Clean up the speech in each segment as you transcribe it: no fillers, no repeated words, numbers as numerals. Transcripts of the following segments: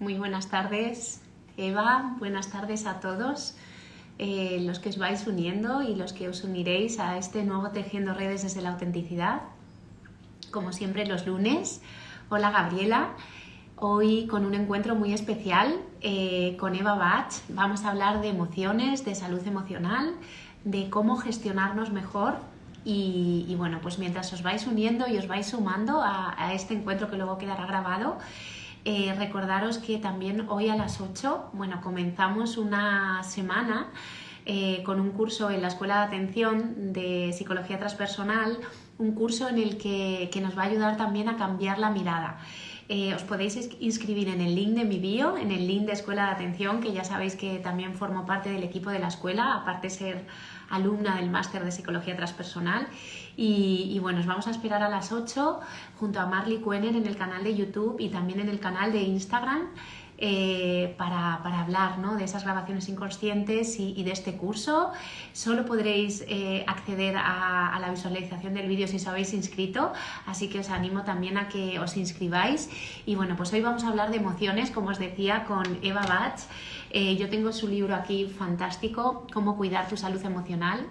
Muy buenas tardes, Eva. Buenas tardes a todos los que os vais uniendo y los que os uniréis a este nuevo Tejiendo Redes desde la Autenticidad. Como siempre, los lunes. Hola, Gabriela. Hoy con un encuentro muy especial con Eva Bach. Vamos a hablar de emociones, de salud emocional, de cómo gestionarnos mejor. Y bueno, pues mientras os vais uniendo y os vais sumando a este encuentro que luego quedará grabado, recordaros que también hoy a las 8, bueno, comenzamos una semana con un curso en la Escuela de Atención de Psicología Transpersonal, un curso en el que nos va a ayudar también a cambiar la mirada. Os podéis inscribir en el link de mi bio, en el link de Escuela de Atención, que ya sabéis que también formo parte del equipo de la escuela, aparte de ser alumna del máster de Psicología Transpersonal. Y bueno, os vamos a esperar a las 8 junto a Marley Kuener en el canal de YouTube y también en el canal de Instagram para hablar, ¿no?, de esas grabaciones inconscientes y de este curso. Solo podréis acceder a la visualización del vídeo si os habéis inscrito, así que os animo también a que os inscribáis. Y bueno, pues hoy vamos a hablar de emociones, como os decía, con Eva Bach. Yo tengo su libro aquí fantástico, Cómo cuidar tu salud emocional.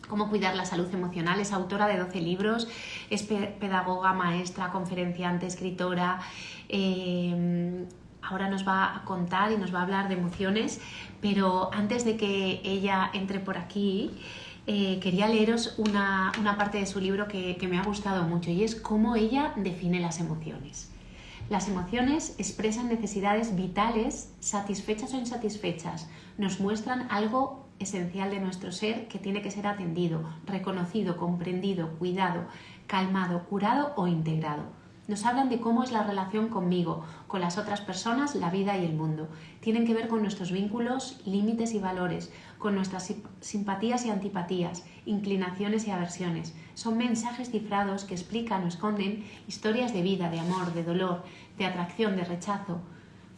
Cómo cuidar la salud emocional. Es autora de 12 libros, es pedagoga, maestra, conferenciante, escritora. Ahora nos va a contar y nos va a hablar de emociones, pero antes de que ella entre por aquí, quería leeros una parte de su libro que me ha gustado mucho, y es cómo ella define las emociones. Las emociones expresan necesidades vitales, satisfechas o insatisfechas. Nos muestran algo esencial de nuestro ser que tiene que ser atendido, reconocido, comprendido, cuidado, calmado, curado o integrado. Nos hablan de cómo es la relación conmigo, con las otras personas, la vida y el mundo. Tienen que ver con nuestros vínculos, límites y valores, con nuestras simpatías y antipatías, inclinaciones y aversiones. Son mensajes cifrados que explican o esconden historias de vida, de amor, de dolor, de atracción, de rechazo,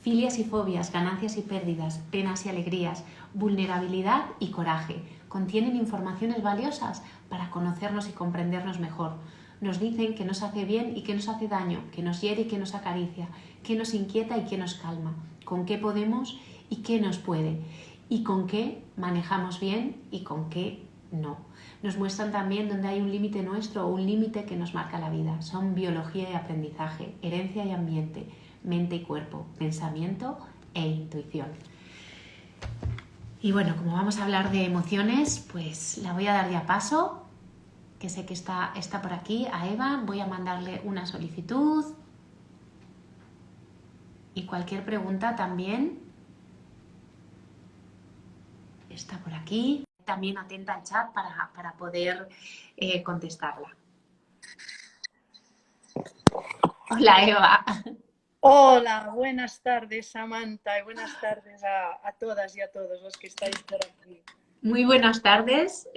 filias y fobias, ganancias y pérdidas, penas y alegrías, vulnerabilidad y coraje. Contienen informaciones valiosas para conocernos y comprendernos mejor. Nos dicen qué nos hace bien y qué nos hace daño, qué nos hiere y qué nos acaricia, qué nos inquieta y qué nos calma, con qué podemos y qué nos puede, y con qué manejamos bien y con qué no. Nos muestran también dónde hay un límite nuestro o un límite que nos marca la vida. Son biología y aprendizaje, herencia y ambiente, mente y cuerpo, pensamiento e intuición. Y bueno, como vamos a hablar de emociones, pues la voy a dar ya paso, que sé que está por aquí, a Eva. Voy a mandarle una solicitud y cualquier pregunta también está por aquí. También atenta al chat para poder contestarla. Hola, Eva. Hola, buenas tardes, Samantha, y buenas tardes a todas y a todos los que estáis por aquí. Muy buenas tardes.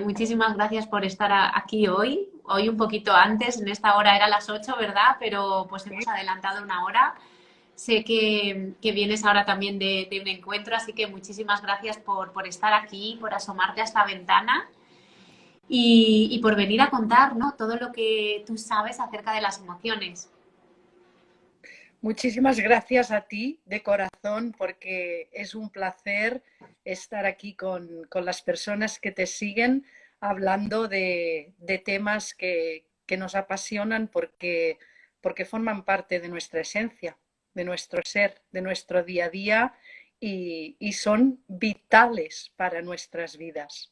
Muchísimas gracias por estar aquí hoy. Hoy un poquito antes, en esta hora era las 8, ¿verdad? Pero pues hemos adelantado una hora. Sé que vienes ahora también de un encuentro, así que muchísimas gracias por estar aquí, por asomarte a esta ventana y por venir a contar, ¿no?, todo lo que tú sabes acerca de las emociones. Muchísimas gracias a ti de corazón, porque es un placer estar aquí con las personas que te siguen hablando de temas que nos apasionan porque forman parte de nuestra esencia, de nuestro ser, de nuestro día a día y son vitales para nuestras vidas.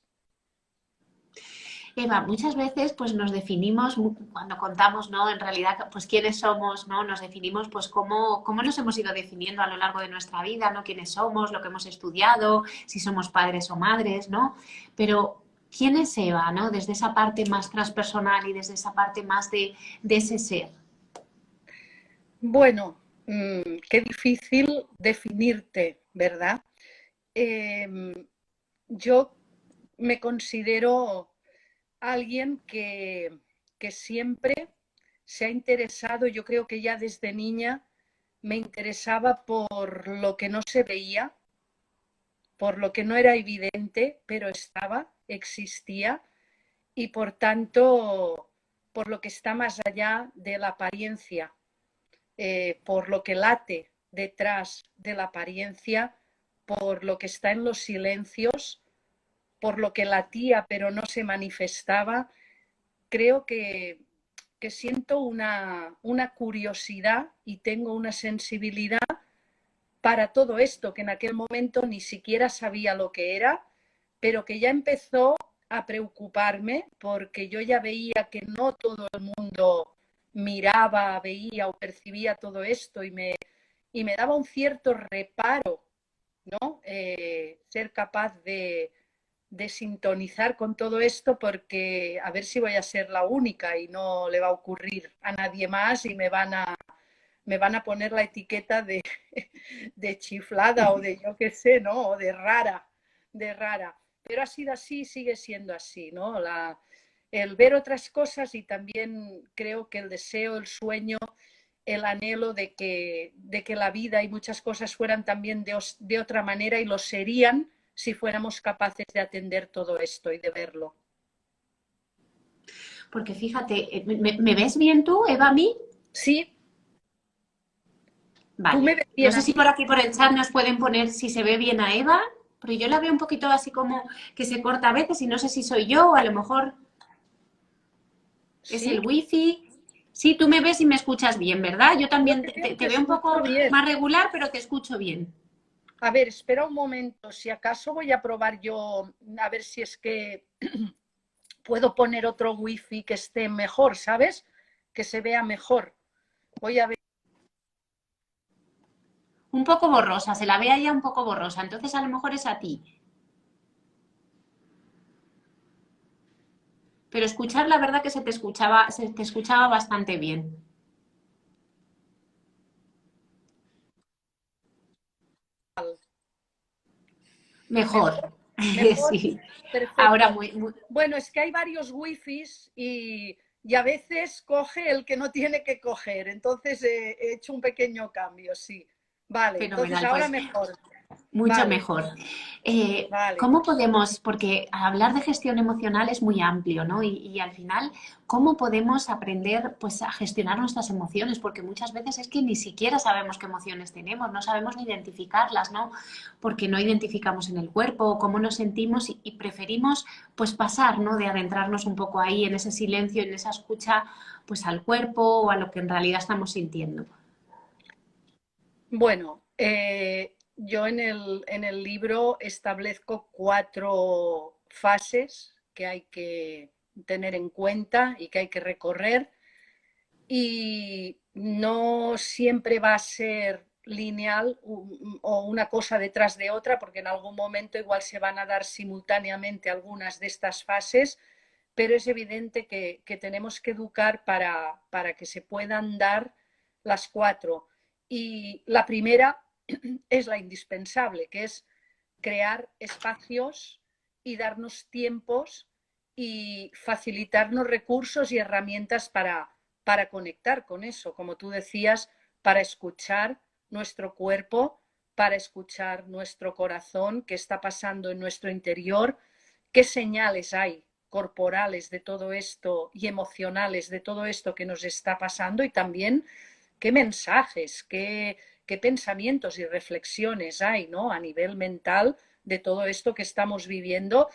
Eva, muchas veces pues nos definimos cuando contamos, ¿no?, en realidad pues quiénes somos, ¿no? Nos definimos pues cómo nos hemos ido definiendo a lo largo de nuestra vida, ¿no? Quiénes somos, lo que hemos estudiado, si somos padres o madres, ¿no? Pero ¿quién es Eva, ¿no?, desde esa parte más transpersonal y desde esa parte más de ese ser? Bueno, qué difícil definirte, ¿verdad? Yo me considero alguien que siempre se ha interesado, yo creo que ya desde niña me interesaba por lo que no se veía, por lo que no era evidente, pero estaba, existía, y por tanto, por lo que está más allá de la apariencia, por lo que late detrás de la apariencia, por lo que está en los silencios, por lo que latía pero no se manifestaba. Creo que siento una curiosidad y tengo una sensibilidad para todo esto, que en aquel momento ni siquiera sabía lo que era, pero que ya empezó a preocuparme porque yo ya veía que no todo el mundo miraba, veía o percibía todo esto y me daba un cierto reparo, ¿no? Ser capaz de sintonizar con todo esto porque a ver si voy a ser la única y no le va a ocurrir a nadie más y me van a poner la etiqueta de chiflada o de yo qué sé, ¿no? O de rara, de rara. Pero ha sido así, sigue siendo así, ¿no? El ver otras cosas y también creo que el deseo, el sueño, el anhelo de que la vida y muchas cosas fueran también de otra manera y lo serían si fuéramos capaces de atender todo esto y de verlo. Porque fíjate, ¿me ves bien tú, Eva, a mí? Sí, tú me Vale. ves No bien sé a si mí. por aquí por el chat nos pueden poner si se ve bien a Eva, pero yo la veo un poquito así como que se corta a veces y no sé si soy yo o a lo mejor es el Sí, wifi. Sí, tú me ves y me escuchas bien, ¿verdad? Yo yo también te veo y te te veo un escucho poco bien. más regular, pero te escucho bien. A ver, espera un momento, si acaso voy a probar yo, a ver si es que puedo poner otro wifi que esté mejor, ¿sabes? Que se vea mejor. Voy a ver. Un poco borrosa, se la ve a ella un poco borrosa, entonces a lo mejor es a ti. Pero escuchar, la verdad que se te escuchaba bastante bien. Mejor, Mejor. mejor, Sí. Ahora perfecto. muy. Bueno, es que hay varios wifis y a veces coge el que no tiene que coger. Entonces he hecho un pequeño cambio, sí. Vale, entonces Fenomenal, ahora pues mejor. mucho Vale, mejor. vale. ¿Cómo podemos, porque hablar de gestión emocional es muy amplio, ¿no? Y al final, ¿cómo podemos aprender pues, a gestionar nuestras emociones? Porque muchas veces es que ni siquiera sabemos qué emociones tenemos, no sabemos ni identificarlas, ¿no? Porque no identificamos en el cuerpo cómo nos sentimos y preferimos pues pasar, ¿no? De adentrarnos un poco ahí en ese silencio, en esa escucha, pues al cuerpo o a lo que en realidad estamos sintiendo. Bueno, yo en el libro establezco 4 fases que hay que tener en cuenta y que hay que recorrer y no siempre va a ser lineal o una cosa detrás de otra, porque en algún momento igual se van a dar simultáneamente algunas de estas fases, pero es evidente que tenemos que educar para que se puedan dar las 4. Y la primera es la indispensable, que es crear espacios y darnos tiempos y facilitarnos recursos y herramientas para conectar con eso, como tú decías, para escuchar nuestro cuerpo, para escuchar nuestro corazón, qué está pasando en nuestro interior, qué señales hay corporales de todo esto y emocionales de todo esto que nos está pasando y también qué mensajes, qué pensamientos y reflexiones hay, ¿no? A nivel mental de todo esto que estamos viviendo.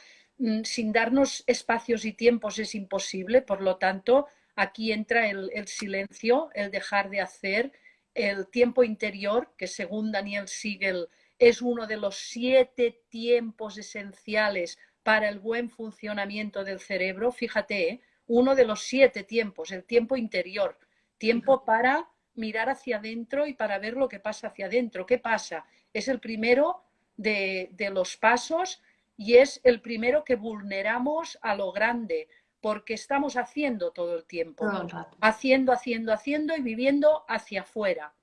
Sin darnos espacios y tiempos es imposible, por lo tanto, aquí entra el silencio, el dejar de hacer, el tiempo interior, que según Daniel Siegel es uno de los 7 tiempos esenciales para el buen funcionamiento del cerebro. Fíjate, uno de los 7 tiempos, el tiempo interior, tiempo para mirar hacia adentro y para ver lo que pasa hacia adentro. ¿Qué pasa? Es el primero de los pasos y es el primero que vulneramos a lo grande, porque estamos haciendo todo el tiempo, Todo el rato. haciendo, haciendo, haciendo y viviendo hacia afuera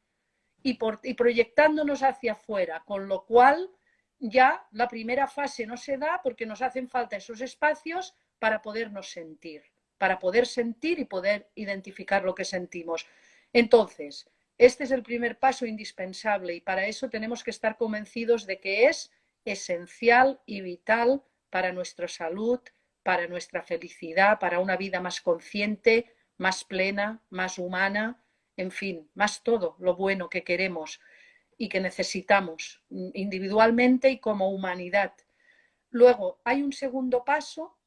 y proyectándonos hacia afuera, con lo cual ya la primera fase no se da porque nos hacen falta esos espacios para podernos sentir, para poder sentir y poder identificar lo que sentimos. Entonces, este es el primer paso indispensable y para eso tenemos que estar convencidos de que es esencial y vital para nuestra salud, para nuestra felicidad, para una vida más consciente, más plena, más humana, en fin, más todo lo bueno que queremos. y que necesitamos individualmente y como humanidad. Luego, hay un segundo paso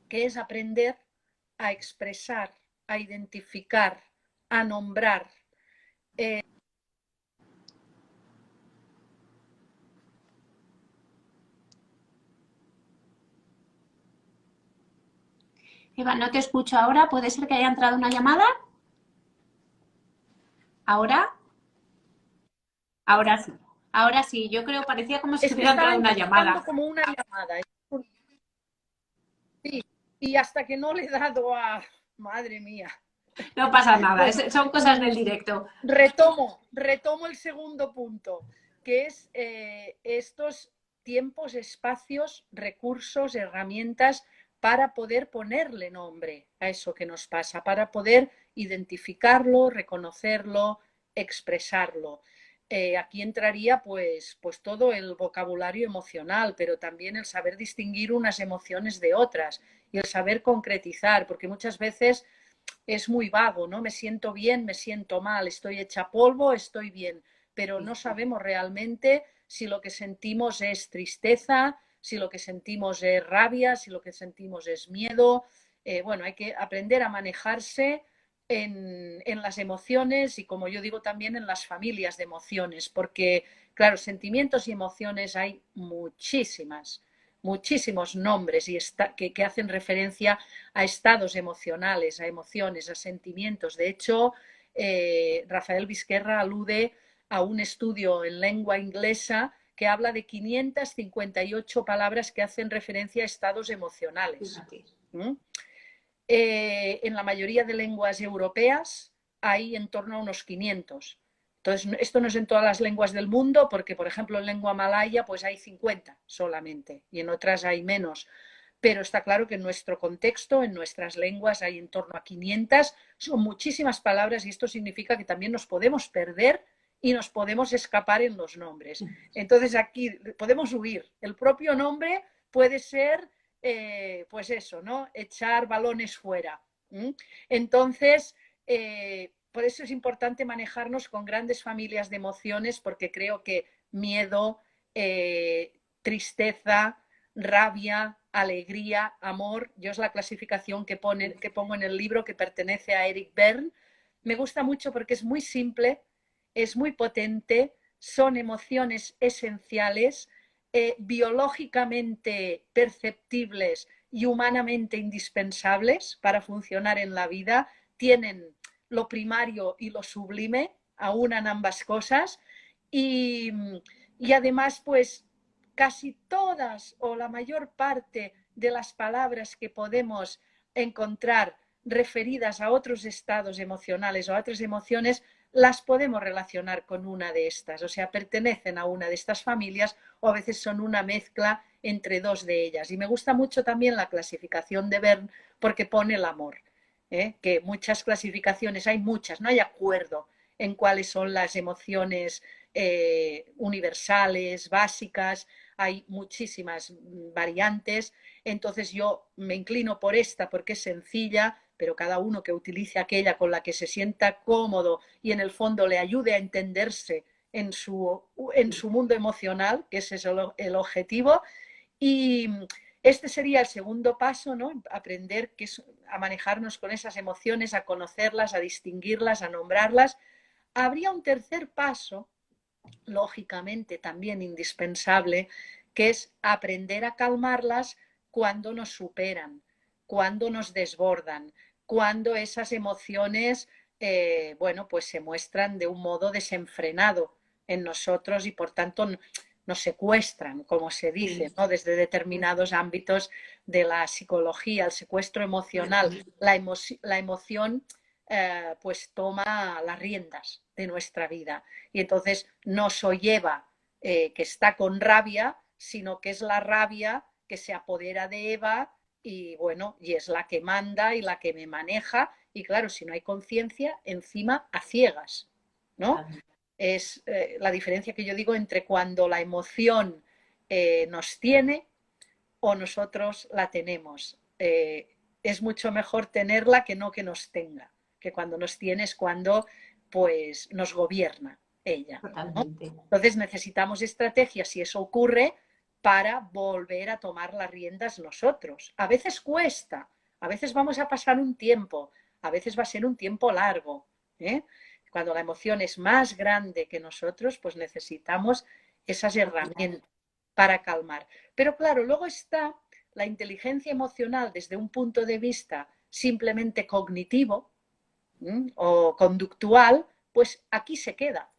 que es aprender a expresar, a identificar, a nombrar. Eva, no te escucho ahora. ¿Puede ser que haya entrado una llamada? ¿Ahora? Ahora sí. Ahora sí. Yo creo, parecía como si Es que hubiera estaba entrado una entrando llamada. como una llamada. Sí, y hasta que no le he dado a... Madre mía. No pasa nada. Bueno, Son cosas del directo. retomo el segundo punto, que es estos tiempos, espacios, recursos, herramientas para poder ponerle nombre a eso que nos pasa, para poder identificarlo, reconocerlo, expresarlo. Aquí entraría pues todo el vocabulario emocional, pero también el saber distinguir unas emociones de otras y el saber concretizar, porque muchas veces es muy vago, ¿no? Me siento bien, me siento mal, estoy hecha polvo, estoy bien, pero no sabemos realmente si lo que sentimos es tristeza, si lo que sentimos es rabia, si lo que sentimos es miedo. Bueno, hay que aprender a manejarse en las emociones y, como yo digo, también en las familias de emociones, porque, claro, sentimientos y emociones hay muchísimas, muchísimos nombres que hacen referencia a estados emocionales, a emociones, a sentimientos. De hecho, Rafael Vizquerra alude a un estudio en lengua inglesa que habla de 558 palabras que hacen referencia a estados emocionales. ¿Mm? En la mayoría de lenguas europeas hay en torno a unos 500. Entonces, esto no es en todas las lenguas del mundo, porque, por ejemplo, en lengua malaya pues hay 50 solamente y en otras hay menos. Pero está claro que en nuestro contexto, en nuestras lenguas, hay en torno a 500. Son muchísimas palabras y esto significa que también nos podemos perder y nos podemos escapar en los nombres. Entonces, aquí podemos huir. El propio nombre puede ser pues eso, ¿no? Echar balones fuera. Entonces, por eso es importante manejarnos con grandes familias de emociones, porque creo que miedo, tristeza, rabia, alegría, amor, yo es la clasificación que pongo en el libro, que pertenece a Eric Berne. Me gusta mucho porque es muy simple, es muy potente, son emociones esenciales, biológicamente perceptibles y humanamente indispensables para funcionar en la vida, tienen lo primario y lo sublime, aunan ambas cosas y, y además pues casi todas o la mayor parte de las palabras que podemos encontrar referidas a otros estados emocionales o a otras emociones las podemos relacionar con una de estas, o sea, pertenecen a una de estas familias o a veces son una mezcla entre dos de ellas. Y me gusta mucho también la clasificación de Berne porque pone el amor, que muchas clasificaciones, hay muchas, no hay acuerdo en cuáles son las emociones universales, básicas, hay muchísimas variantes, entonces yo me inclino por esta porque es sencilla, pero cada uno que utilice aquella con la que se sienta cómodo y en el fondo le ayude a entenderse en su mundo emocional, que ese es el objetivo. Y este sería el segundo paso, ¿no? Aprender a manejarnos con esas emociones, a conocerlas, a distinguirlas, a nombrarlas. Habría un tercer paso, lógicamente también indispensable, que es aprender a calmarlas cuando nos superan, cuando nos desbordan, cuando esas emociones, bueno, pues se muestran de un modo desenfrenado en nosotros y por tanto nos secuestran, como se dice, ¿no? Desde determinados ámbitos de la psicología, el secuestro emocional, la emoción pues toma las riendas de nuestra vida y entonces no soy Eva que está con rabia, sino que es la rabia que se apodera de Eva y bueno, y es la que manda y la que me maneja y claro, si no hay conciencia, encima a ciegas, ¿no? Es la diferencia que yo digo entre cuando la emoción nos tiene o nosotros la tenemos. Es mucho mejor tenerla que no que nos tenga, que cuando nos tiene es cuando pues nos gobierna. ella, ¿no? Totalmente. Entonces necesitamos estrategias, si eso ocurre, para volver a tomar las riendas nosotros. A veces cuesta, a veces vamos a pasar un tiempo, a veces va a ser un tiempo largo, ¿eh? Cuando la emoción es más grande que nosotros, pues necesitamos esas herramientas para calmar. Pero claro, luego está la inteligencia emocional desde un punto de vista simplemente cognitivo, o conductual, pues aquí se queda,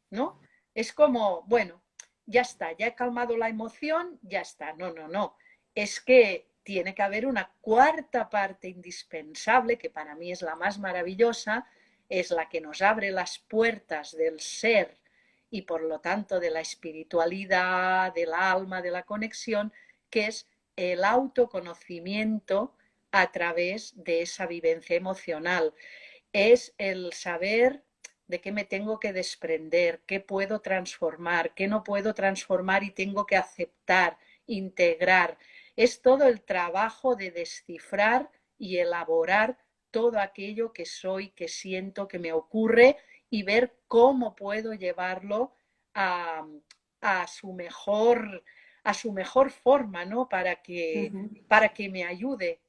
¿no? Es como, bueno, ya está, ya he calmado la emoción, ya está. No, no, no. Es que tiene que haber una cuarta parte indispensable, que para mí es la más maravillosa, es la que nos abre las puertas del ser y por lo tanto de la espiritualidad, del alma, de la conexión, que es el autoconocimiento a través de esa vivencia emocional. Es el saber de qué me tengo que desprender, qué puedo transformar, qué no puedo transformar y tengo que aceptar, integrar. Es todo el trabajo de descifrar y elaborar todo aquello que soy, que siento, que me ocurre y ver cómo puedo llevarlo a, a su mejor forma, ¿no? Para que me ayude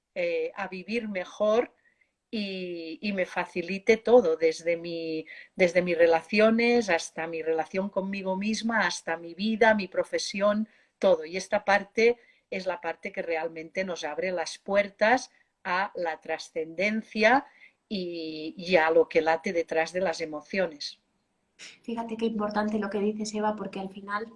a vivir mejor y me facilite todo, desde mis relaciones hasta mi relación conmigo misma, hasta mi vida, mi profesión, todo. Y esta parte es la parte que realmente nos abre las puertas a la trascendencia y a lo que late detrás de las emociones. Fíjate qué importante lo que dices, Eva, porque al final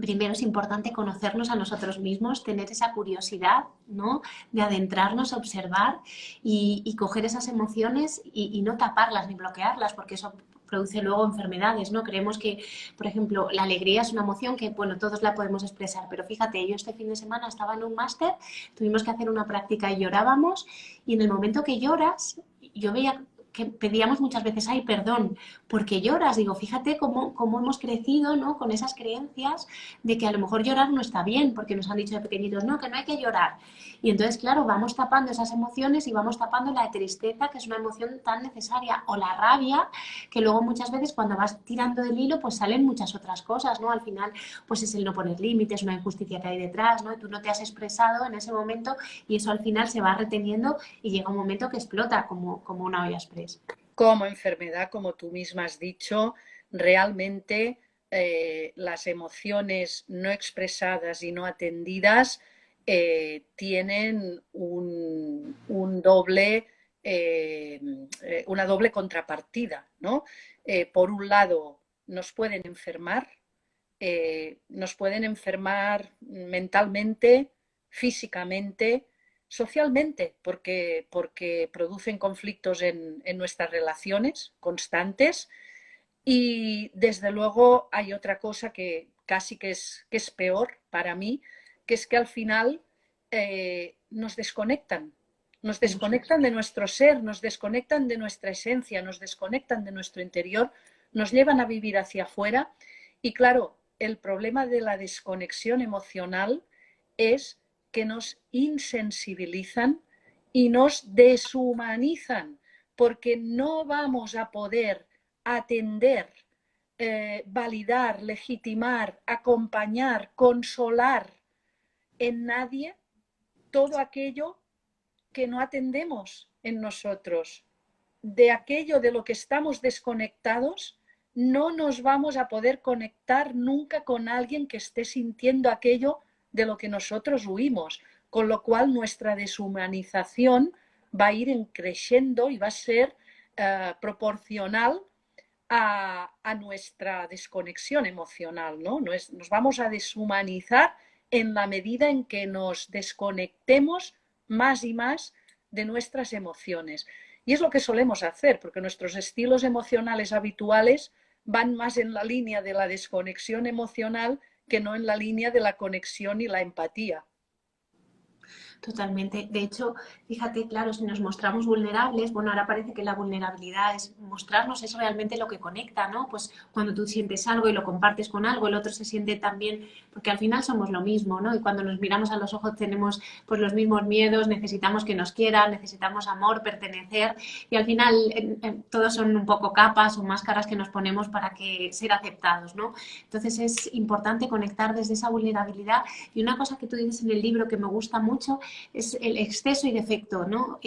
primero es importante conocernos a nosotros mismos, tener esa curiosidad, ¿no? De adentrarnos, observar y coger esas emociones y no taparlas ni bloquearlas, porque eso produce luego enfermedades, ¿no? Creemos que, por ejemplo, la alegría es una emoción que, bueno, todos la podemos expresar, pero fíjate, yo este fin de semana estaba en un máster, tuvimos que hacer una práctica y llorábamos, y en el momento que lloras, yo veía que pedíamos muchas veces, ay, perdón, porque lloras. Digo, fíjate cómo hemos crecido, ¿no? Con esas creencias de que a lo mejor llorar no está bien, porque nos han dicho de pequeñitos, no, que no hay que llorar. Y entonces, claro, vamos tapando esas emociones y vamos tapando la tristeza, que es una emoción tan necesaria, o la rabia, que luego muchas veces cuando vas tirando del hilo, pues salen muchas otras cosas, ¿no? Al final, pues es el no poner límites, una injusticia que hay detrás, ¿no? Y tú no te has expresado en ese momento y eso al final se va reteniendo y llega un momento que explota como una olla express. Como enfermedad, como tú misma has dicho, realmente las emociones no expresadas y no atendidas tienen una doble contrapartida, ¿no? Por un lado, nos pueden enfermar mentalmente, físicamente, socialmente, porque producen conflictos en nuestras relaciones constantes. Y desde luego hay otra cosa que casi que es peor para mí, que es que al final nos Eso es. desconectan de nuestro ser, nos desconectan de nuestra esencia, nos desconectan de nuestro interior, nos llevan a vivir hacia afuera. Y claro, el problema de la desconexión emocional es que nos insensibilizan y nos deshumanizan, porque no vamos a poder atender, validar, legitimar, acompañar, consolar en nadie todo aquello que no atendemos en nosotros. De aquello de lo que estamos desconectados, no nos vamos a poder conectar nunca con alguien que esté sintiendo aquello de lo que nosotros huimos, con lo cual nuestra deshumanización va a ir creciendo y va a ser proporcional a nuestra desconexión emocional, ¿no? Nos vamos a deshumanizar en la medida en que nos desconectemos más y más de nuestras emociones. Y es lo que solemos hacer, porque nuestros estilos emocionales habituales van más en la línea de la desconexión emocional que no en la línea de la conexión y la empatía. Totalmente. De hecho, fíjate, claro, si nos mostramos vulnerables, bueno, ahora parece que la vulnerabilidad es mostrarnos, es realmente lo que conecta, ¿no? Pues cuando tú sientes algo y lo compartes con algo, el otro se siente también, porque al final somos lo mismo, ¿no? Y cuando nos miramos a los ojos tenemos pues los mismos miedos, necesitamos que nos quieran, necesitamos amor, pertenecer, y al final todos son un poco capas o máscaras que nos ponemos para que ser aceptados, ¿no? Entonces es importante conectar desde esa vulnerabilidad. Y una cosa que tú dices en el libro que me gusta mucho es el exceso y defecto, ¿no?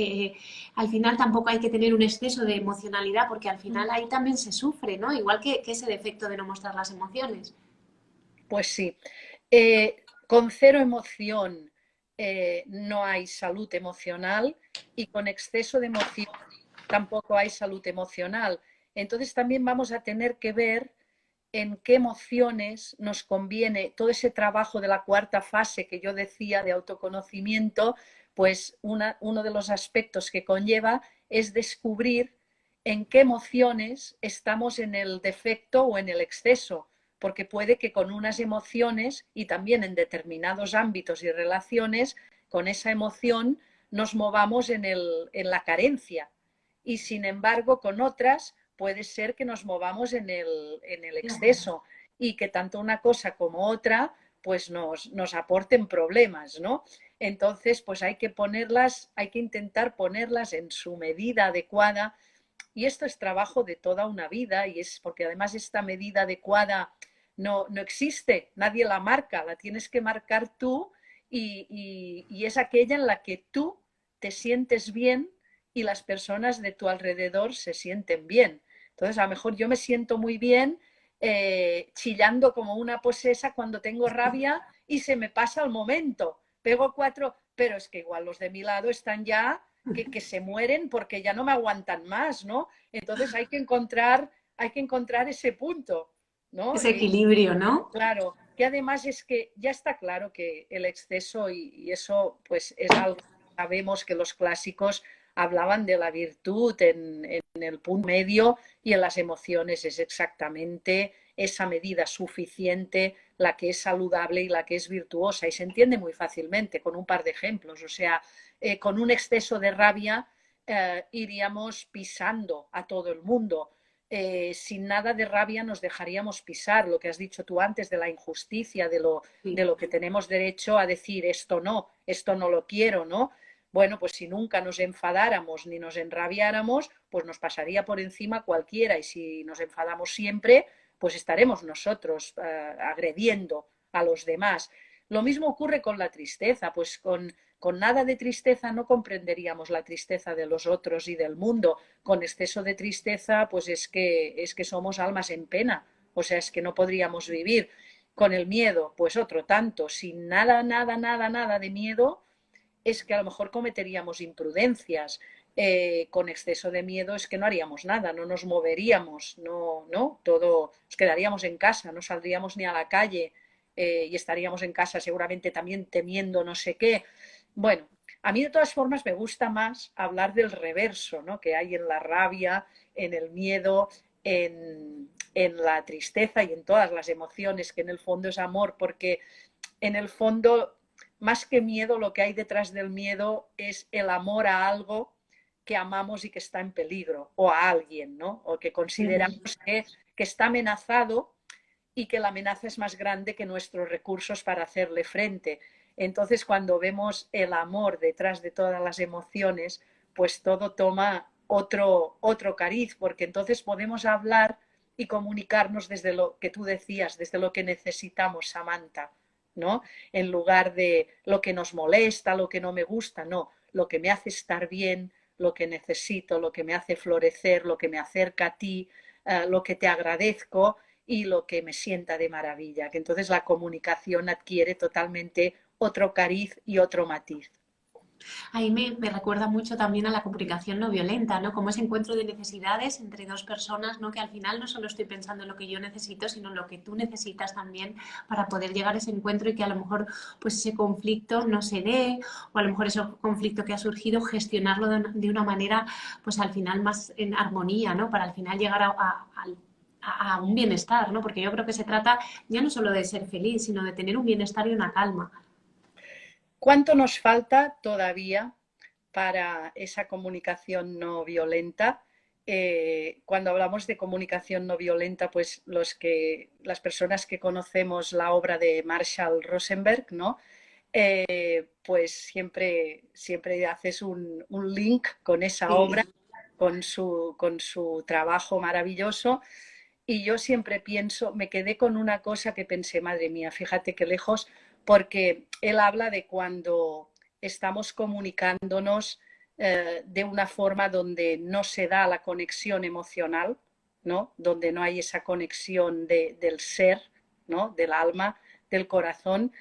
Al final tampoco hay que tener un exceso de emocionalidad porque al final ahí también se sufre, ¿no? Igual que ese defecto de no mostrar las emociones. Pues sí. Con cero emoción no hay salud emocional y con exceso de emoción tampoco hay salud emocional. Entonces también vamos a tener que ver en qué emociones nos conviene todo ese trabajo de la cuarta fase que yo decía de autoconocimiento, pues uno de los aspectos que conlleva es descubrir en qué emociones estamos en el defecto o en el exceso, porque puede que con unas emociones y también en determinados ámbitos y relaciones, con esa emoción nos movamos en la carencia y sin embargo con otras puede ser que nos movamos en el exceso y que tanto una cosa como otra pues nos aporten problemas, ¿no? Entonces, pues hay que ponerlas, hay que intentar ponerlas en su medida adecuada y esto es trabajo de toda una vida y es porque además esta medida adecuada no existe, nadie la marca, la tienes que marcar tú y es aquella en la que tú te sientes bien y las personas de tu alrededor se sienten bien. Entonces, a lo mejor yo me siento muy bien chillando como una posesa cuando tengo rabia y se me pasa el momento. Pego cuatro, pero es que igual los de mi lado están ya que se mueren porque ya no me aguantan más, ¿no? Entonces hay que encontrar ese punto, ¿no? Ese equilibrio, ¿no? Claro, que además es que ya está claro que el exceso y eso pues es algo que sabemos que los clásicos hablaban de la virtud en el punto medio y en las emociones es exactamente esa medida suficiente la que es saludable y la que es virtuosa y se entiende muy fácilmente con un par de ejemplos. O sea, con un exceso de rabia iríamos pisando a todo el mundo. Sin nada de rabia nos dejaríamos pisar, lo que has dicho tú antes de la injusticia, Sí. de lo que tenemos derecho a decir esto no lo quiero, ¿no? Bueno, pues si nunca nos enfadáramos ni nos enrabiáramos, pues nos pasaría por encima cualquiera y si nos enfadamos siempre, pues estaremos nosotros agrediendo a los demás. Lo mismo ocurre con la tristeza, pues con nada de tristeza no comprenderíamos la tristeza de los otros y del mundo. Con exceso de tristeza, pues es que somos almas en pena, o sea, es que no podríamos vivir. Con el miedo, pues otro tanto, sin nada, nada, nada, nada de miedo, es que a lo mejor cometeríamos imprudencias. Con exceso de miedo es que no haríamos nada, no nos moveríamos, todo, nos quedaríamos en casa, no saldríamos ni a la calle y estaríamos en casa seguramente también temiendo no sé qué. Bueno, a mí de todas formas me gusta más hablar del reverso, ¿no? Que hay en la rabia, en el miedo, en la tristeza y en todas las emociones, que en el fondo es amor, porque en el fondo, más que miedo, lo que hay detrás del miedo es el amor a algo que amamos y que está en peligro, o a alguien, ¿no? O que consideramos que está amenazado y que la amenaza es más grande que nuestros recursos para hacerle frente. Entonces, cuando vemos el amor detrás de todas las emociones, pues todo toma otro cariz, porque entonces podemos hablar y comunicarnos desde lo que tú decías, desde lo que necesitamos, Samantha, ¿no? En lugar de lo que nos molesta, lo que no me gusta, no, lo que me hace estar bien, lo que necesito, lo que me hace florecer, lo que me acerca a ti, lo que te agradezco y lo que me sienta de maravilla, que entonces la comunicación adquiere totalmente otro cariz y otro matiz. Ahí me recuerda mucho también a la comunicación no violenta, ¿no? Como ese encuentro de necesidades entre dos personas, ¿no? Que al final no solo estoy pensando en lo que yo necesito, sino en lo que tú necesitas también para poder llegar a ese encuentro y que a lo mejor pues ese conflicto no se dé o a lo mejor ese conflicto que ha surgido gestionarlo de una manera pues al final más en armonía, ¿no? Para al final llegar a un bienestar, ¿no? Porque yo creo que se trata ya no solo de ser feliz, sino de tener un bienestar y una calma. ¿Cuánto nos falta todavía para esa comunicación no violenta? Cuando hablamos de comunicación no violenta, pues las personas que conocemos la obra de Marshall Rosenberg, ¿no? Pues siempre haces un link con esa obra, Sí, con su trabajo maravilloso. Y yo siempre pienso, me quedé con una cosa que pensé, madre mía, fíjate qué lejos, porque él habla de cuando estamos comunicándonos de una forma donde no se da la conexión emocional, ¿no? Donde no hay esa conexión del ser, ¿no? Del alma, del corazón,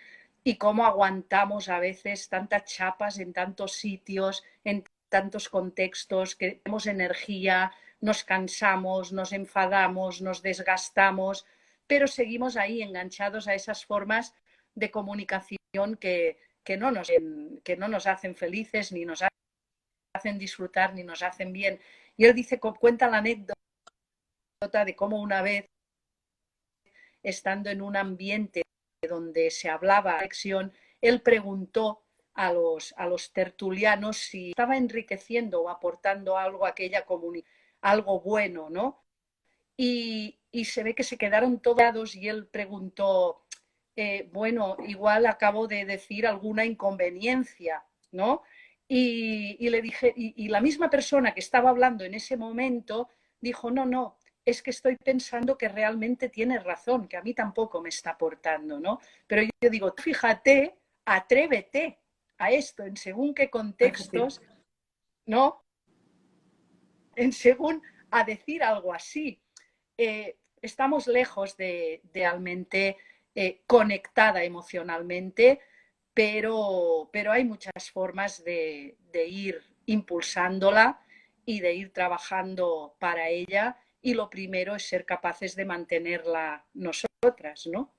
y cómo aguantamos a veces tantas chapas en tantos sitios, en tantos contextos, que tenemos energía, nos cansamos, nos enfadamos, nos desgastamos, pero seguimos ahí enganchados a esas formas de comunicación que no nos hacen felices, ni nos hacen disfrutar, ni nos hacen bien. Y él dice, cuenta la anécdota de cómo una vez, estando en un ambiente donde se hablaba de acción, él preguntó a los tertulianos si estaba enriqueciendo o aportando algo a aquella comunidad, algo bueno, ¿no? Y se ve que se quedaron todos y él preguntó, bueno, igual acabo de decir alguna inconveniencia, ¿no? Y le dije, y la misma persona que estaba hablando en ese momento dijo, no, no, es que estoy pensando que realmente tienes razón, que a mí tampoco me está aportando, ¿no? Pero yo digo, fíjate, atrévete a esto, en según qué contextos, ¿no? En según a decir algo así. Estamos lejos de realmente conectada emocionalmente, pero hay muchas formas de ir impulsándola y de ir trabajando para ella, y lo primero es ser capaces de mantenerla nosotras, ¿no?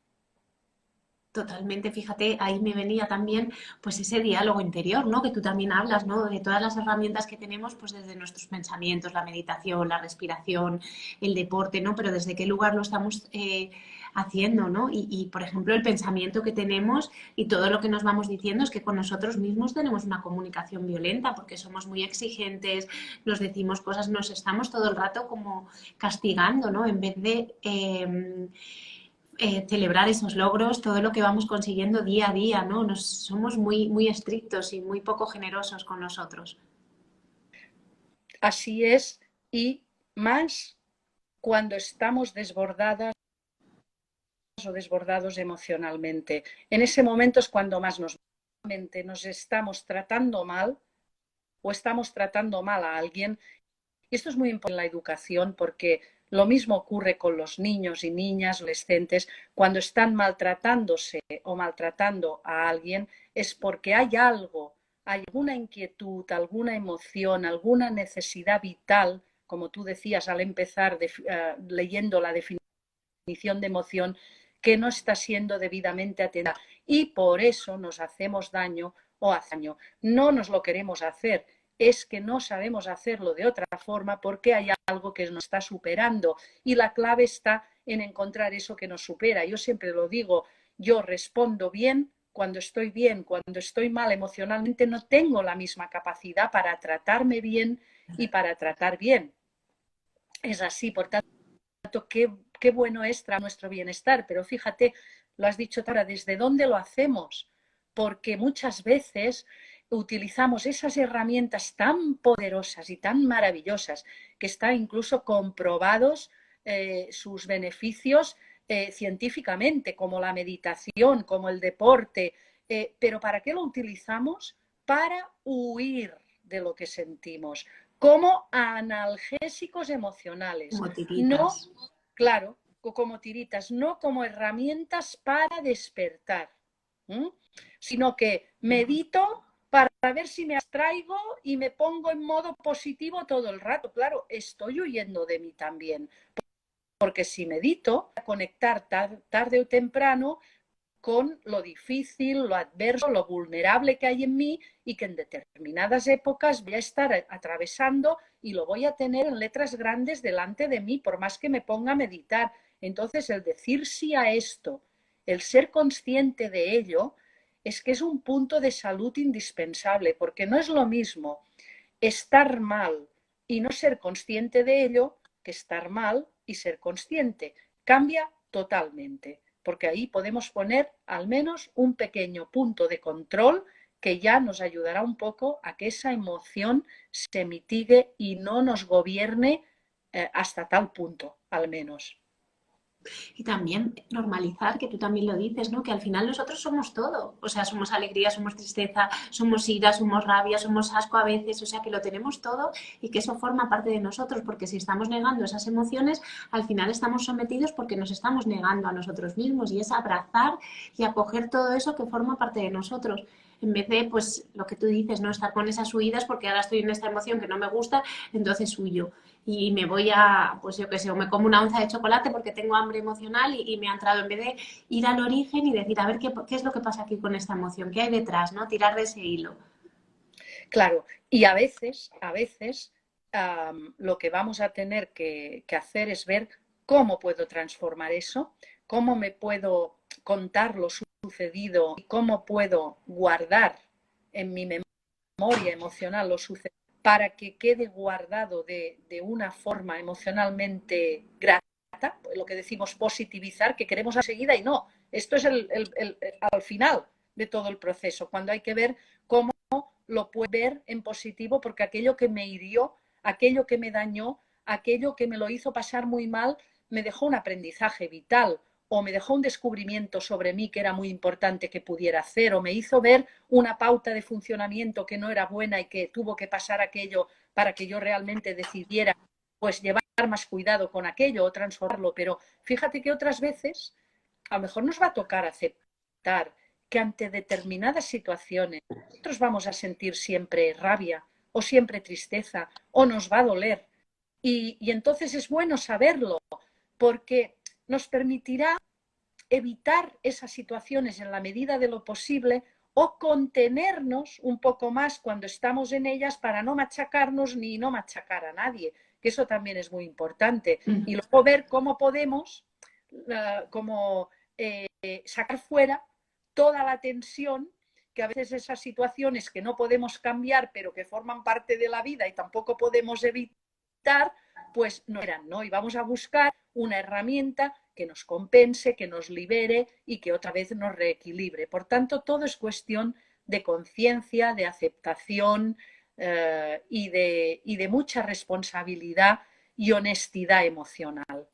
totalmente, fíjate, ahí me venía también pues ese diálogo interior, ¿no? Que tú también hablas, ¿no? De todas las herramientas que tenemos, pues desde nuestros pensamientos, la meditación, la respiración, el deporte, ¿no? Pero desde qué lugar lo estamos haciendo, ¿no? Por ejemplo, el pensamiento que tenemos y todo lo que nos vamos diciendo es que con nosotros mismos tenemos una comunicación violenta porque somos muy exigentes, nos decimos cosas, nos estamos todo el rato como castigando, ¿no? En vez de celebrar esos logros, todo lo que vamos consiguiendo día a día, ¿no? Somos muy estrictos y muy poco generosos con nosotros. Así es, y más cuando estamos desbordadas o desbordados emocionalmente. En ese momento es cuando más nos estamos tratando mal o estamos tratando mal a alguien. Y esto es muy importante en la educación, porque lo mismo ocurre con los niños y niñas, adolescentes, cuando están maltratándose o maltratando a alguien, es porque hay algo, hay alguna inquietud, alguna emoción, alguna necesidad vital, como tú decías al empezar leyendo la definición de emoción, que no está siendo debidamente atendida, y por eso nos hacemos daño o hace daño. No nos lo queremos hacer, es que no sabemos hacerlo de otra forma porque hay algo que nos está superando, y la clave está en encontrar eso que nos supera. Yo siempre lo digo, yo respondo bien, cuando estoy mal emocionalmente no tengo la misma capacidad para tratarme bien y para tratar bien. Es así, por tanto, qué bueno es para nuestro bienestar, pero fíjate, lo has dicho ahora, ¿desde dónde lo hacemos? Porque muchas veces utilizamos esas herramientas tan poderosas y tan maravillosas, que está incluso comprobados sus beneficios científicamente, como la meditación, como el deporte, pero ¿para qué lo utilizamos? Para huir de lo que sentimos, como analgésicos emocionales, Como tiritas. no, claro, como tiritas, no como herramientas para despertar, ¿m? Sino que medito para ver si me abstraigo y me pongo en modo positivo todo el rato. Claro, estoy huyendo de mí también, porque si medito, a conectar tarde o temprano con lo difícil, lo adverso, lo vulnerable que hay en mí, y que en determinadas épocas voy a estar atravesando y lo voy a tener en letras grandes delante de mí, por más que me ponga a meditar. Entonces, el decir sí a esto, el ser consciente de ello, es que es un punto de salud indispensable, porque no es lo mismo estar mal y no ser consciente de ello que estar mal y ser consciente. Cambia totalmente, porque ahí podemos poner al menos un pequeño punto de control que ya nos ayudará un poco a que esa emoción se mitigue y no nos gobierne hasta tal punto, al menos. Y también normalizar, que tú también lo dices, ¿no? Que al final nosotros somos todo. O sea, somos alegría, somos tristeza, somos ira, somos rabia, somos asco a veces. O sea, que lo tenemos todo y que eso forma parte de nosotros. Porque si estamos negando esas emociones, al final estamos sometidos porque nos estamos negando a nosotros mismos. Y es abrazar y acoger todo eso que forma parte de nosotros. En vez de, pues, lo que tú dices, no estar con esas huidas porque ahora estoy en esta emoción que no me gusta, entonces huyo y me voy a, pues yo qué sé, o me como una onza de chocolate porque tengo hambre emocional y me ha entrado, en vez de ir al origen y decir, a ver qué es lo que pasa aquí con esta emoción, qué hay detrás, ¿no? Tirar de ese hilo. Claro, y a veces lo que vamos a tener que hacer es ver cómo puedo transformar eso, cómo me puedo contar lo sucedido y cómo puedo guardar en mi memoria emocional lo sucedido para que quede guardado de una forma emocionalmente grata, lo que decimos positivizar, que queremos enseguida y no. Esto es al final de todo el proceso, cuando hay que ver cómo lo puedo ver en positivo, porque aquello que me hirió, aquello que me dañó, aquello que me lo hizo pasar muy mal, me dejó un aprendizaje vital o me dejó un descubrimiento sobre mí que era muy importante que pudiera hacer, o me hizo ver una pauta de funcionamiento que no era buena y que tuvo que pasar aquello para que yo realmente decidiera pues llevar más cuidado con aquello o transformarlo. Pero fíjate que otras veces a lo mejor nos va a tocar aceptar que ante determinadas situaciones nosotros vamos a sentir siempre rabia o siempre tristeza o nos va a doler. Y entonces es bueno saberlo porque nos permitirá evitar esas situaciones en la medida de lo posible o contenernos un poco más cuando estamos en ellas para no machacarnos ni no machacar a nadie, que eso también es muy importante. Y luego ver cómo podemos como sacar fuera toda la tensión que a veces esas situaciones que no podemos cambiar pero que forman parte de la vida y tampoco podemos evitar, pues no eran, ¿no? Y vamos a buscar una herramienta que nos compense, que nos libere y que otra vez nos reequilibre. Por tanto, todo es cuestión de conciencia, de aceptación y de mucha responsabilidad y honestidad emocional.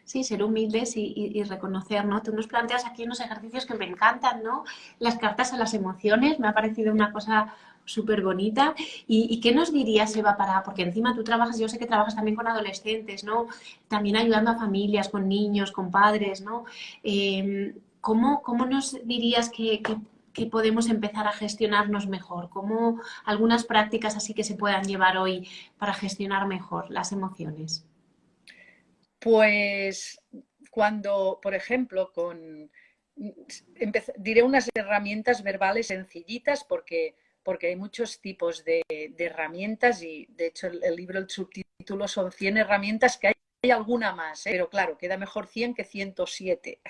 Sí, ser humildes y reconocer, ¿no? Tú nos planteas aquí unos ejercicios que me encantan, ¿no? Las cartas a las emociones, me ha parecido una cosa súper bonita. ¿Y qué nos dirías, Eva, para, porque encima tú trabajas, yo sé que trabajas también con adolescentes, ¿no? También ayudando a familias, con niños, con padres, ¿no? ¿Cómo nos dirías que podemos empezar a gestionarnos mejor? ¿Cómo algunas prácticas así que se puedan llevar hoy para gestionar mejor las emociones? Pues cuando, por ejemplo, diré unas herramientas verbales sencillitas porque hay muchos tipos de herramientas y de hecho el libro, el subtítulo son 100 herramientas que hay alguna más, pero claro, queda mejor 100 que 107.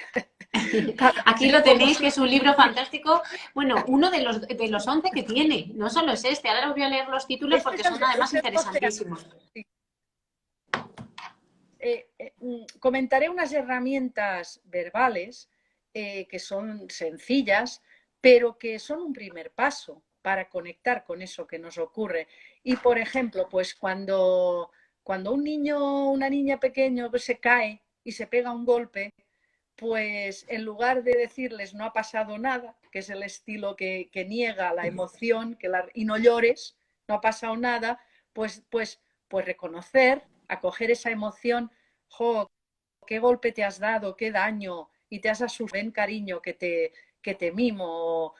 Aquí lo tenéis, que es un libro fantástico. Bueno, uno de los 11 que tiene. No solo es este. Ahora os voy a leer los títulos Este porque es son además es el 12. interesantísimos. Comentaré unas herramientas verbales que son sencillas, pero que son un primer paso para conectar con eso que nos ocurre. Y, por ejemplo, pues cuando un niño o una niña pequeño se cae y se pega un golpe, pues en lugar de decirles no ha pasado nada, que es el estilo que niega la emoción y no llores, no ha pasado nada, pues reconocer, acoger esa emoción, jo, qué golpe te has dado, qué daño, y te has asustado, ven cariño, que te mimo.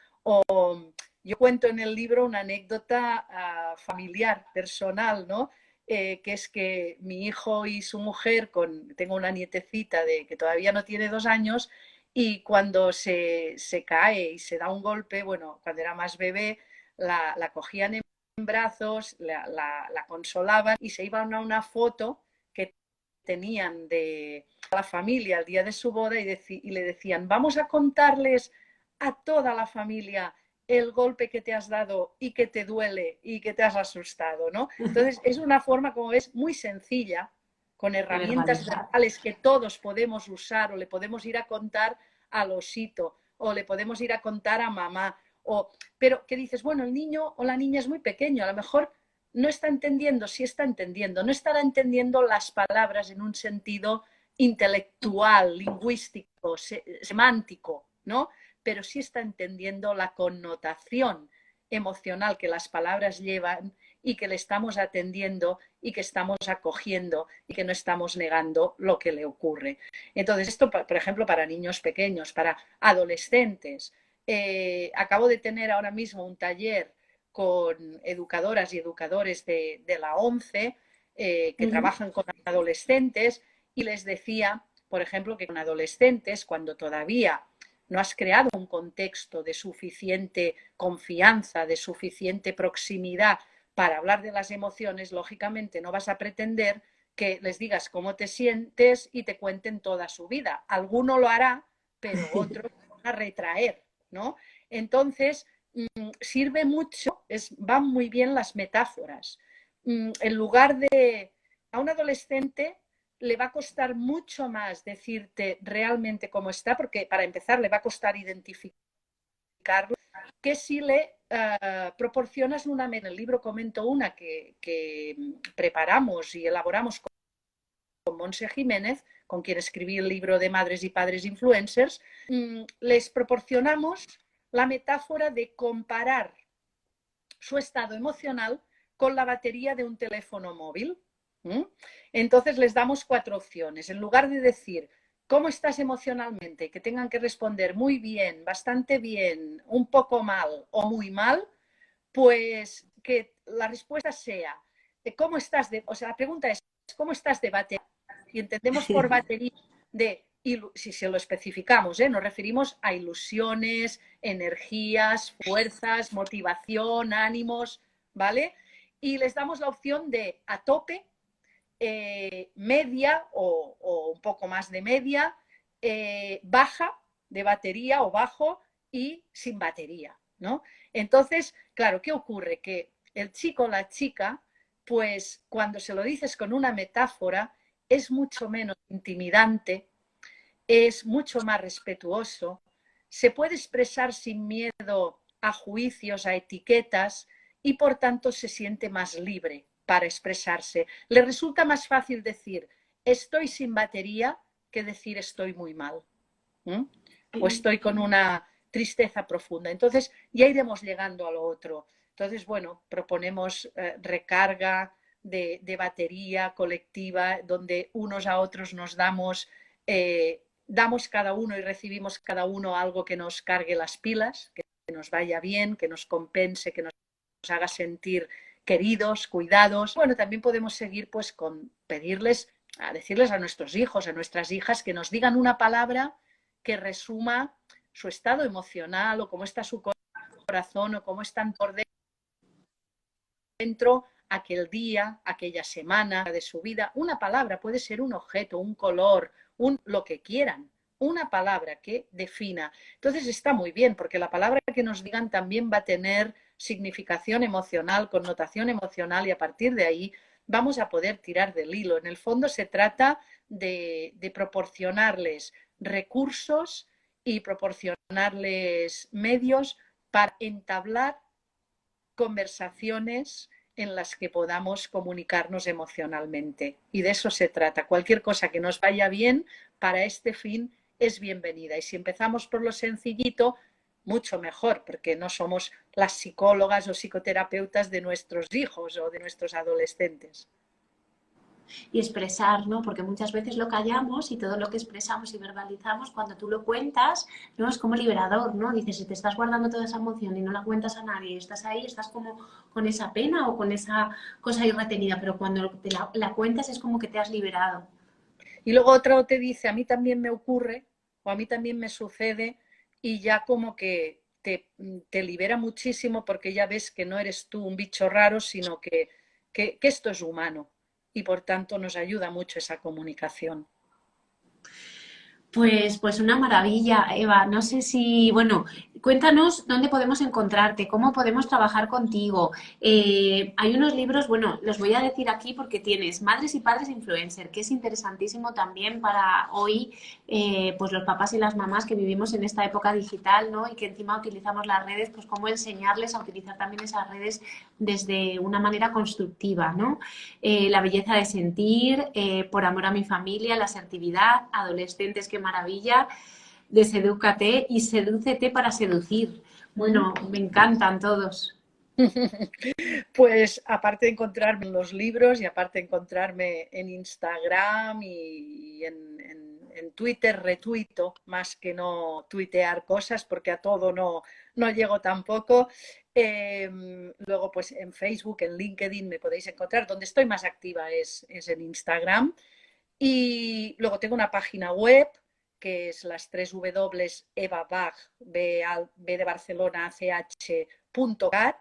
Yo cuento en el libro una anécdota familiar, personal, ¿no? Que es que mi hijo y su mujer, tengo una nietecita que todavía no tiene 2 años, y cuando se cae y se da un golpe, bueno, cuando era más bebé, la cogían en brazos, la consolaban y se iban a una foto que tenían de la familia el día de su boda y le decían, vamos a contarles a toda la familia el golpe que te has dado y que te duele y que te has asustado, ¿no? Entonces, es una forma, como ves, muy sencilla, con herramientas verbales que todos podemos usar, o le podemos ir a contar al osito, o le podemos ir a contar a mamá, pero que dices, bueno, el niño o la niña es muy pequeño, a lo mejor no está entendiendo, sí está entendiendo, no estará entendiendo las palabras en un sentido intelectual, lingüístico, semántico, ¿no? Pero sí está entendiendo la connotación emocional que las palabras llevan y que le estamos atendiendo y que estamos acogiendo y que no estamos negando lo que le ocurre. Entonces, esto, por ejemplo, para niños pequeños, para adolescentes. Acabo de tener ahora mismo un taller con educadoras y educadores de la ONCE que trabajan con adolescentes, y les decía, por ejemplo, que con adolescentes, cuando todavía no has creado un contexto de suficiente confianza, de suficiente proximidad para hablar de las emociones, lógicamente no vas a pretender que les digas cómo te sientes y te cuenten toda su vida. Alguno lo hará, pero otros van a retraer, ¿no? Entonces, sirve mucho, van muy bien las metáforas. En lugar de a un adolescente le va a costar mucho más decirte realmente cómo está, porque para empezar le va a costar identificarlo, que si le proporcionas una. En el libro comento una que preparamos y elaboramos con Montse Jiménez, con quien escribí el libro de Madres y Padres Influencers. Les proporcionamos la metáfora de comparar su estado emocional con la batería de un teléfono móvil. Entonces les damos 4 opciones. En lugar de decir cómo estás emocionalmente, que tengan que responder muy bien, bastante bien, un poco mal o muy mal, pues que la respuesta sea cómo estás o sea, la pregunta es ¿cómo estás de batería? Y entendemos por batería si se lo especificamos, nos referimos a ilusiones, energías, fuerzas, motivación, ánimos, ¿vale? Y les damos la opción de a tope, media o un poco más de media, baja de batería o bajo y sin batería, ¿no? Entonces, claro, ¿qué ocurre? Que el chico o la chica, pues cuando se lo dices con una metáfora, es mucho menos intimidante, es mucho más respetuoso, se puede expresar sin miedo a juicios, a etiquetas, y por tanto se siente más libre para expresarse. Le resulta más fácil decir estoy sin batería que decir estoy muy mal, o estoy con una tristeza profunda. Entonces ya iremos llegando a lo otro. Entonces, bueno, proponemos recarga de batería colectiva, donde unos a otros nos damos cada uno y recibimos cada uno algo que nos cargue las pilas, que nos vaya bien, que nos compense, que nos haga sentir queridos, cuidados. Bueno, también podemos seguir pues con decirles a nuestros hijos, a nuestras hijas, que nos digan una palabra que resuma su estado emocional, o cómo está su corazón, o cómo están por dentro aquel día, aquella semana de su vida. Una palabra puede ser un objeto, un color, lo que quieran, una palabra que defina. Entonces está muy bien, porque la palabra que nos digan también va a tener significación emocional, connotación emocional, y a partir de ahí vamos a poder tirar del hilo. En el fondo se trata de proporcionarles recursos y proporcionarles medios para entablar conversaciones en las que podamos comunicarnos emocionalmente. Y de eso se trata. Cualquier cosa que nos vaya bien para este fin es bienvenida. Y si empezamos por lo sencillito, mucho mejor, porque no somos las psicólogas o psicoterapeutas de nuestros hijos o de nuestros adolescentes. Y expresar, ¿no? Porque muchas veces lo callamos, y todo lo que expresamos y verbalizamos, cuando tú lo cuentas, ¿no? Es como liberador, ¿no? Dices, si te estás guardando toda esa emoción y no la cuentas a nadie, estás ahí, estás como con esa pena o con esa cosa ahí retenida, pero cuando la cuentas es como que te has liberado. Y luego otro te dice, a mí también me ocurre, o a mí también me sucede, y ya como que te libera muchísimo, porque ya ves que no eres tú un bicho raro, sino que esto es humano, y por tanto nos ayuda mucho esa comunicación. Pues una maravilla, Eva. No sé si, bueno, cuéntanos dónde podemos encontrarte, cómo podemos trabajar contigo. Hay unos libros, bueno, los voy a decir aquí porque tienes Madres y Padres Influencer, que es interesantísimo también para hoy, pues los papás y las mamás que vivimos en esta época digital, ¿no? Y que encima utilizamos las redes, pues cómo enseñarles a utilizar también esas redes desde una manera constructiva, ¿no? La belleza de sentir, por amor a mi familia, la asertividad, adolescentes, qué maravilla, Desedúcate y Sedúcete para seducir. Bueno, me encantan todos. Pues aparte de encontrarme en los libros y aparte de encontrarme en Instagram y en Twitter, retuito más que no tuitear cosas porque a todo no llego tampoco. Luego pues en Facebook, en LinkedIn me podéis encontrar. Donde estoy más activa es en Instagram. Y luego tengo una página web que es las 3 W evabach, B de Barcelona, ch.cat.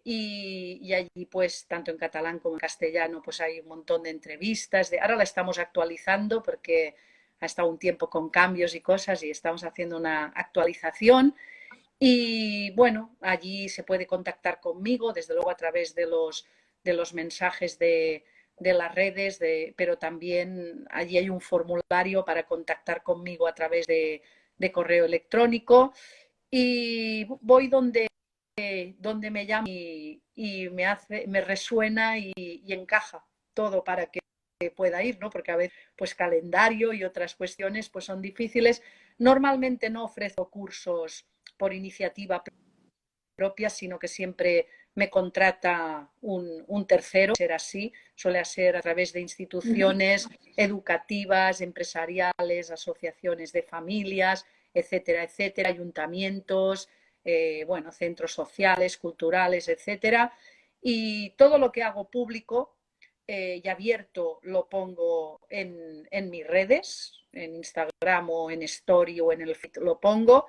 Y allí pues tanto en catalán como en castellano pues hay un montón de entrevistas. Ahora la estamos actualizando porque ha estado un tiempo con cambios y cosas y estamos haciendo una actualización. Y bueno, allí se puede contactar conmigo, desde luego a través de los mensajes de las redes, pero también allí hay un formulario para contactar conmigo a través de correo electrónico. Y voy donde me llama y me resuena y encaja todo para que pueda ir, ¿no? Porque a veces pues calendario y otras cuestiones pues son difíciles. Normalmente no ofrezco cursos por iniciativa propia, sino que siempre me contrata un tercero, ser así, suele ser a través de instituciones educativas, empresariales, asociaciones de familias, etcétera, etcétera, ayuntamientos, bueno, centros sociales, culturales, etcétera. Y todo lo que hago público y abierto lo pongo en mis redes, en Instagram o en Story o en el feed lo pongo.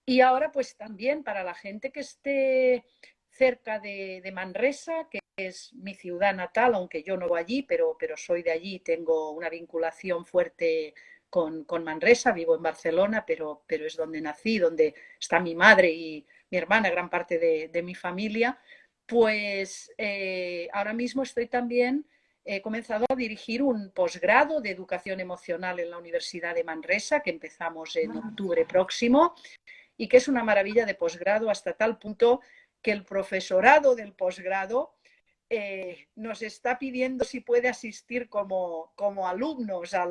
Y ahora pues también para la gente que esté cerca de Manresa, que es mi ciudad natal, aunque yo no voy allí, pero soy de allí, tengo una vinculación fuerte con Manresa, vivo en Barcelona, pero es donde nací, donde está mi madre y mi hermana, gran parte de mi familia. Pues ahora mismo estoy también, he comenzado a dirigir un posgrado de educación emocional en la Universidad de Manresa, que empezamos en octubre próximo y que es una maravilla de posgrado hasta tal punto que el profesorado del posgrado nos está pidiendo si puede asistir como alumnos a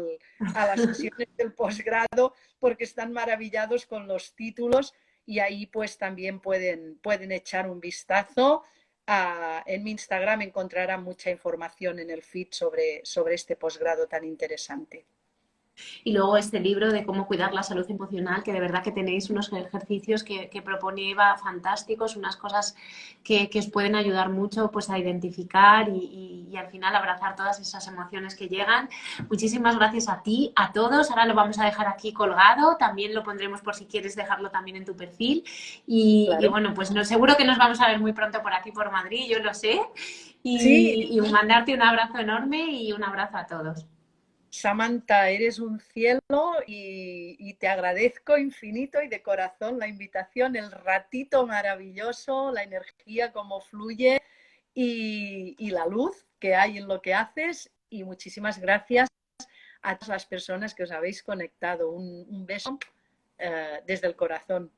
las sesiones del posgrado porque están maravillados con los títulos y ahí pues también pueden echar un vistazo. En mi Instagram encontrarán mucha información en el feed sobre este posgrado tan interesante. Y luego este libro de cómo cuidar la salud emocional, que de verdad que tenéis unos ejercicios que propone Eva fantásticos, unas cosas que os pueden ayudar mucho pues a identificar y al final abrazar todas esas emociones que llegan. Muchísimas gracias a ti, a todos. Ahora lo vamos a dejar aquí colgado, también lo pondremos por si quieres dejarlo también en tu perfil. Y Claro. bueno, pues no, seguro que nos vamos a ver muy pronto por aquí, por Madrid, yo lo sé. Sí, Y mandarte un abrazo enorme y un abrazo a todos. Samantha, eres un cielo y te agradezco infinito y de corazón la invitación, el ratito maravilloso, la energía, cómo fluye y la luz que hay en lo que haces. Y muchísimas gracias a todas las personas que os habéis conectado. Un beso desde el corazón.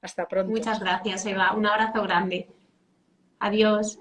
Hasta pronto. Muchas gracias, Eva. Un abrazo grande. Adiós.